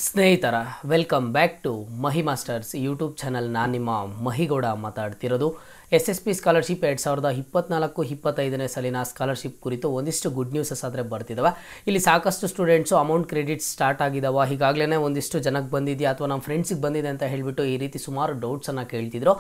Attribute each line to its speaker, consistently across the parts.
Speaker 1: ಸ್ನೇಹಿತರ welcome back to Mahi masters YouTube channel. ನಾನು ನಿಮ್ಮ ಮಹಿಗೌಡ ಮಾತಾಡ್ತಿರೋದು. SSP ಸ್ಕಾಲರ್ಶಿಪ್ 2024-25ನೇ ಸಾಲಿನ ಸ್ಕಾಲರ್ಶಿಪ್ ಕುರಿತು ಒಂದಿಷ್ಟು ಗುಡ್ ನ್ಯೂಸಸ್ ಆದರೆ ಬರ್ತಿದ್ದಾವೆ. ಇಲ್ಲಿ ಸಾಕಷ್ಟು ಸ್ಟೂಡೆಂಟ್ಸು ಅಮೌಂಟ್ ಕ್ರೆಡಿಟ್ ಸ್ಟಾರ್ಟ್ ಆಗಿದ್ದಾವೆ, ಹೀಗಾಗಲೇ ಒಂದಿಷ್ಟು ಜನಕ್ಕೆ ಬಂದಿದೆಯಾ ಅಥವಾ ನಮ್ಮ ಫ್ರೆಂಡ್ಸಿಗೆ ಬಂದಿದೆ ಅಂತ ಹೇಳಿಬಿಟ್ಟು ಈ ರೀತಿ ಸುಮಾರು ಡೌಟ್ಸನ್ನು ಕೇಳ್ತಿದ್ರು.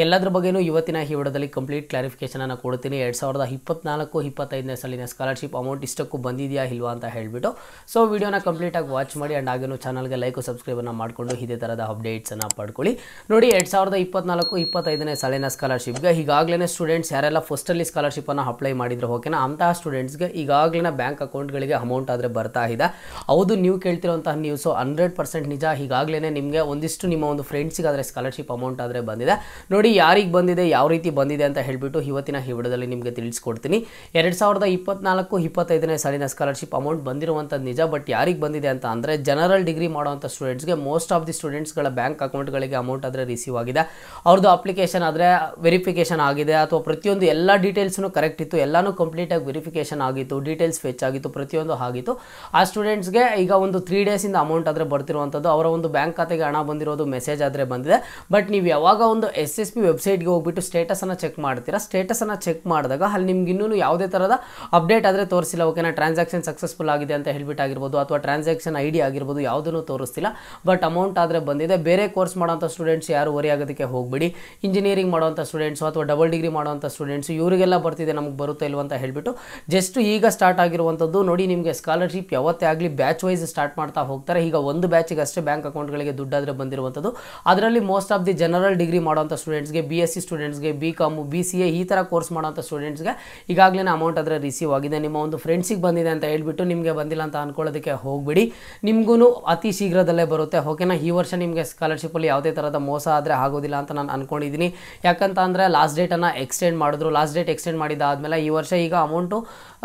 Speaker 1: ಎಲ್ಲದ್ರ ಬಗ್ಗೆಯೂ ಇವತ್ತಿನ ಈ ವಿಡಿಯೋದಲ್ಲಿ ಕಂಪ್ಲೀಟ್ ಕ್ಲಾರಿಫಿಕೇಷನನ್ನು ಕೊಡ್ತೀನಿ. 2024-25ನೇ ಸಾಲಿನ ಸ್ಕಾಲರ್ಶಿಪ್ ಅಮೌಂಟ್ ಇಷ್ಟಕ್ಕೂ ಬಂದಿದೆಯಾ ಇಲ್ವಾ ಅಂತ ಹೇಳಿಬಿಟ್ಟು. ಸೊ ವಿಡಿಯೋನ ಕಂಪ್ಲೀಟಾಗಿ ವಾಚ್ ಮಾಡಿ ಆ್ಯಂಡ್ ಹಾಗೇನು ಚಾನಲ್ಗೆ ಲೈಕ್ ಸಬ್ಸ್ಕ್ರೈಬನ್ನು ಮಾಡಿಕೊಂಡು ಇದೇ ಥರದ ಅಪ್ಡೇಟ್ಸನ್ನು ಪಡ್ಕೊಳ್ಳಿ. ನೋಡಿ, 2024-25ನೇ ಸಾಲಿನ ಸ್ಕಾಲರ್ಶಿಪ್ ಈಗಾಗಲೇ ಸ್ಟೂಡೆಂಟ್ಸ್ ಯಾರೆಲ್ಲ ಫಸ್ಟಲ್ಲಿ ಸ್ಕಾಲರ್ಶಿಪ್ಪನ್ನು ಅಪ್ಲೈ ಮಾಡಿದ್ರು ಓಕೆನಾ, ಅಂತಹ ಸ್ಟೂಡೆಂಟ್ಸ್ಗೆ ಈಗಾಗಲೇ ಬ್ಯಾಂಕ್ ಅಕೌಂಟ್ಗಳಿಗೆ ಅಮೌಂಟ್ ಆದರೆ ಬರ್ತಾ ಇದೆ. ಹೌದು, ನೀವು ಕೇಳ್ತಿರೋಂತಹ ನ್ಯೂಸು 100% ನಿಜ. ಈಗಾಗಲೇ ನಿಮಗೆ ಒಂದಿಷ್ಟು ನಿಮ್ಮ ಒಂದು ಫ್ರೆಂಡ್ಸಿಗೆ ಆದರೆ ಸ್ಕಾಲರ್ಶಿಪ್ ಅಮೌಂಟ್ ಆದರೆ ಬಂದಿದೆ. ನೋಡಿ, ಯಾರಿಗೆ ಬಂದಿದೆ, ಯಾವ ರೀತಿ ಬಂದಿದೆ ಅಂತ ಹೇಳಿಬಿಟ್ಟು ಇವತ್ತಿನ ಈ ವಿಡಿಯೋದಲ್ಲಿ ನಿಮಗೆ ತಿಳಿಸ್ಕೊಡ್ತೀನಿ. 2024-25ನೇ ಸಾಲಿನ ಸ್ಕಾಲರ್ಶಿಪ್ ಅಮೌಂಟ್ ಬಂದಿರುವಂಥದ್ದು ನಿಜ. ಬಟ್ ಯಾರಿಗೆ ಬಂದಿದೆ ಅಂತ ಅಂದರೆ ಜನರಲ್ ಡಿಗ್ರಿ ಮಾಡುವಂಥ ಸ್ಟೂಡೆಂಟ್ಸ್ಗೆ ಮೋಸ್ಟ್ ಆಫ್ ದಿ ಸ್ಟೂಡೆಂಟ್ಸ್ಗಳ ಬ್ಯಾಂಕ್ ಅಕೌಂಟ್ಗಳಿಗೆ ಅಮೌಂಟ್ ಆದರೆ ರಿಸೀವ್ ಆಗಿದೆ. ಅವ್ರದ್ದು ಅಪ್ಲಿಕೇಶನ್ ಆದರೆ ವೆರಿಫಿಕೇಷನ್ ಆಗಿದೆ ಅಥವಾ ಪ್ರತಿಯೊಂದು ಎಲ್ಲ ಡೀಟೇಲ್ಸ್ನು ಕರೆಕ್ಟ್ ಇತ್ತು, ಎಲ್ಲನೂ ಕಂಪ್ಲೀಟಾಗಿ ವೆರಿಫಿಕೇಷನ್ ಆಗಿತ್ತು, ಡೀಟೇಲ್ಸ್ ಫೆಚ್ ಆಗಿತ್ತು, ಪ್ರತಿಯೊಂದು ಆಗಿತ್ತು. ಆ ಸ್ಟೂಡೆಂಟ್ಸ್ಗೆ ಈಗ ಒಂದು 3 ಡೇಸಿಂದ ಅಮೌಂಟ್ ಆದರೆ ಬರ್ತಿರುವಂಥದ್ದು, ಅವರ ಒಂದು ಬ್ಯಾಂಕ್ ಖಾತೆಗೆ ಹಣ ಬಂದಿರೋದು ಮೆಸೇಜ್ ಆದರೆ ಬಂದಿದೆ. ಬಟ್ ನೀವು ಯಾವಾಗ ಒಂದು SSP ವೆಬ್ಸೈಟ್ಗೆ ಹೋಗ್ಬಿಟ್ಟು ಸ್ಟೇಟಸನ್ನು ಚೆಕ್ ಮಾಡ್ತೀರಾ, ಸ್ಟೇಟಸನ್ನು ಚೆಕ್ ಮಾಡಿದಾಗ ಅಲ್ಲಿ ನಿಮ್ಗೆ ಇನ್ನೂ ಯಾವುದೇ ಥರದ ಅಪ್ಡೇಟ್ ಆದರೆ ತೋರಿಸಿಲ್ಲ ಓಕೆನಾ. ಟ್ರಾನ್ಸಾಕ್ಷನ್ ಸಕ್ಸಸ್ಫುಲ್ ಆಗಿದೆ ಅಂತ ಹೇಳ್ಬಿಟ್ಟು ಆಗಿರ್ಬೋದು ಅಥವಾ ಟ್ರಾನ್ಸಾಕ್ಷನ್ ID ಆಗಿರ್ಬೋದು, ಯಾವುದನ್ನು ತೋರಿಸ್ತಿಲ್ಲ. ಬಟ್ ಅಮೌಂಟ್ ಆದರೆ ಬಂದಿದೆ. ಬೇರೆ ಕೋರ್ಸ್ ಮಾಡೋಂಥ ಸ್ಟೂಡೆಂಟ್ಸ್ ಯಾರು ವರಿ ಆಗೋದಕ್ಕೆ ಹೋಗಬೇಡಿ. ಇಂಜಿನಿಯರಿಂಗ್ ಮಾಡೋಂಥ ಸ್ಟೂಡೆಂಟ್ಸು ಅಥವಾ ಡಬಲ್ ಡಿಗ್ರಿ ಮಾಡೋಂಥ ಸ್ಟೂಡೆಂಟ್ಸು ಇವರಿಗೆಲ್ಲ ಬರ್ತಿದೆ, ನಮಗೆ ಬರುತ್ತೆ ಇಲ್ವ ಅಂತ ಹೇಳಿಬಿಟ್ಟು ಜಸ್ಟ್ ಈಗ ಸ್ಟಾರ್ಟ್ ಆಗಿರುವಂಥದ್ದು. ನೋಡಿ, ನಿಮಗೆ ಸ್ಕಾಲರ್ಶಿಪ್ ಯಾವತ್ತೇ ಆಗಲಿ ಬ್ಯಾಚ್ ವೈಸ್ ಸ್ಟಾರ್ಟ್ ಮಾಡ್ತಾ ಹೋಗ್ತಾರೆ. ಈಗ ಒಂದು ಬ್ಯಾಚಿಗೆ ಅಷ್ಟೇ ಬ್ಯಾಂಕ್ ಅಕೌಂಟ್ಗಳಿಗೆ ದುಡ್ಡಾದರೆ ಬಂದಿರುವಂಥದ್ದು. ಅದರಲ್ಲಿ most of the general degree ಮಾಡೋಂಥ ಸ್ಟೂಡೆಂಟ್ಸ್ಗೆ, BSc ಸ್ಟೂಡೆಂಟ್ಸ್ಗೆ, BCom, BCA ಈ ಥರ ಕೋರ್ಸ್ ಮಾಡೋಂಥ ಸ್ಟೂಡೆಂಟ್ಸ್ಗೆ ಈಗಾಗಲೇ ಅಮೌಂಟ್ ಆದರೆ ರಿಸೀವ್ ಆಗಿದೆ. ನಿಮ್ಮ ಒಂದು ಫ್ರೆಂಡ್ಸಿಗೆ ಬಂದಿದೆ ಅಂತ ಹೇಳ್ಬಿಟ್ಟು ನಿಮಗೆ ಬಂದಿಲ್ಲ ಅಂತ ಅನ್ಕೊಳ್ಳೋದಕ್ಕೆ ಹೋಗಬೇಡಿ. ನಿಮಗೂ ಅತಿ ಶೀಘ್ರದಲ್ಲೇ ಬರುತ್ತೆ ಓಕೆನಾ. ಈ ವರ್ಷ ನಿಮಗೆ ಸ್ಕಾಲರ್ಶಿಪ್ಪಲ್ಲಿ ಯಾವುದೇ ಥರದ ಮೋಸ ಆದರೆ ಆಗೋದಿಲ್ಲ ಅಂತ ನಾನು ಅಂದ್ಕೊಂಡಿದ್ದೀನಿ. ಯಾಕಂತ ಅಂದರೆ ಲಾಸ್ಟ್ ಡೇಟನ್ನು ಎಕ್ಸ್ಟೆಂಡ್ ಮಾಡಿದ್ರು. ಲಾಸ್ಟ್ ಡೇಟ್ ಎಕ್ಸ್ಟೆಂಡ್ ಮಾಡಿದಾದಮೇಲೆ ಈ ವರ್ಷ ಈಗ ಅಮೌಂಟು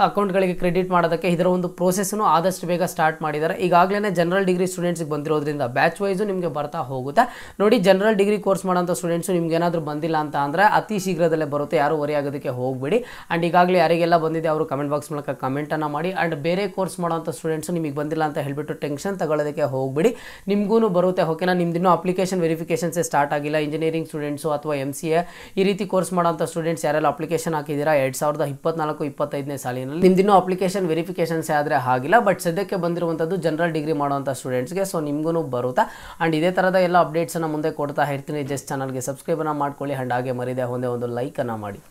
Speaker 1: ಅಕೌಂಟ್ಗಳಿಗೆ ಕ್ರೆಡಿಟ್ ಮಾಡೋದಕ್ಕೆ ಇದರ ಒಂದು ಪ್ರೋಸೆಸ್ಸನ್ನು ಆದಷ್ಟು ಬೇಗ ಸ್ಟಾರ್ಟ್ ಮಾಡಿದ್ದಾರೆ. ಈಗಾಗಲೇ ಜನರಲ್ ಡಿಗ್ರಿ ಸ್ಟೂಡೆಂಟ್ಸ್ಗೆ ಬಂದಿರೋದ್ರಿಂದ ಬ್ಯಾಚ್ ವೈಸು ನಿಮಗೆ ಬರ್ತಾ ಹೋಗುತ್ತೆ. ನೋಡಿ, ಜನರಲ್ ಡಿಗ್ರಿ ಕೋರ್ಸ್ ಮಾಡೋಂಥ ಸ್ಟೂಡೆಂಟ್ಸು ನಿಮ್ಗೆ ಏನಾದರೂ ಬಂದಿಲ್ಲ ಅಂತ ಅಂದರೆ ಅತಿ ಶೀಘ್ರದಲ್ಲೇ ಬರುತ್ತೆ, ಯಾರು ವರಿ ಆಗೋದಕ್ಕೆ ಹೋಗಬೇಡಿ. ಆ್ಯಂಡ್ ಈಗಾಗಲೇ ಯಾರಿಗೆಲ್ಲ ಬಂದಿದೆ ಅವರು ಕಮೆಂಟ್ ಬಾಕ್ಸ್ ಮೂಲಕ ಕಮೆಂಟನ್ನು ಮಾಡಿ. ಆ್ಯಂಡ್ ಬೇರೆ ಕೋರ್ಸ್ ಮಾಡೋಂಥ ಸ್ಟೂಡೆಂಟ್ಸು ನಿಮಗೆ ಬಂದಿಲ್ಲ ಅಂತ ಹೇಳಿಬಿಟ್ಟು ಟೆನ್ಷನ್ ತಗೊಳ್ಳೋದಕ್ಕೆ ಹೋಗಬೇಡಿ, ನಿಮಗೂ ಬರುತ್ತೆ ಓಕೆನಾ. ನಿಮ್ದಿನ್ನೂ ಅಪ್ಲಿಕೇಶನ್ ವೆರಿಫಿಕೇಷನ್ಸೇ ಸ್ಟಾರ್ಟ್ ಆಗಿಲ್ಲ. ಇಂಜಿನಿಯರಿಂಗ್ ಸ್ಟೂಡೆಂಟ್ಸು ಅಥವಾ MCA ಈ ರೀತಿ ಕೋರ್ಸ್ ಮಾಡೋಂಥ ಸ್ಟೂಡೆಂಟ್ಸ್ ಯಾರೆಲ್ಲ ಅಪ್ಲಿಕೇಶನ್ ಹಾಕಿದ್ದೀರಾ 2024-25ನೇ ಸಾಲಿನಲ್ಲಿ, ನಿಮ್ದಿನ್ನೂ ಅಪ್ಲಿಕೇಶನ್ ವೆರಿಫಿಕೇಷನ್ಸ್ ಆದರೆ ಆಗಿಲ್ಲ. ಬಟ್ ಸದ್ಯಕ್ಕೆ ಬಂದಿರುವಂಥದ್ದು ಜನರಲ್ ಡಿಗ್ರಿ ಮಾಡುವಂಥ ಸ್ಟೂಡೆಂಟ್ಸ್ಗೆ. ಸೊ ನಿಮಗೂ ಬರುತ್ತಾ. ಆ್ಯಂಡ್ ಇದೇ ಥರದ ಎಲ್ಲ ಅಪ್ಡೇಟ್ಸನ್ನು ಮುಂದೆ ಕೊಡ್ತಾ ಇರ್ತೀನಿ. ಜಸ್ಟ್ ಚಾನಲ್ಗೆ ಸಬ್ಸ್ಕ್ರೈಬನ್ನು ಮಾಡ್ಕೊಳ್ಳಿ. ಆ್ಯಂಡ್ ಹಾಗೆ ಮರಿದೆ ಒಂದೇ ಒಂದು ಲೈಕನ್ನು ಮಾಡಿ.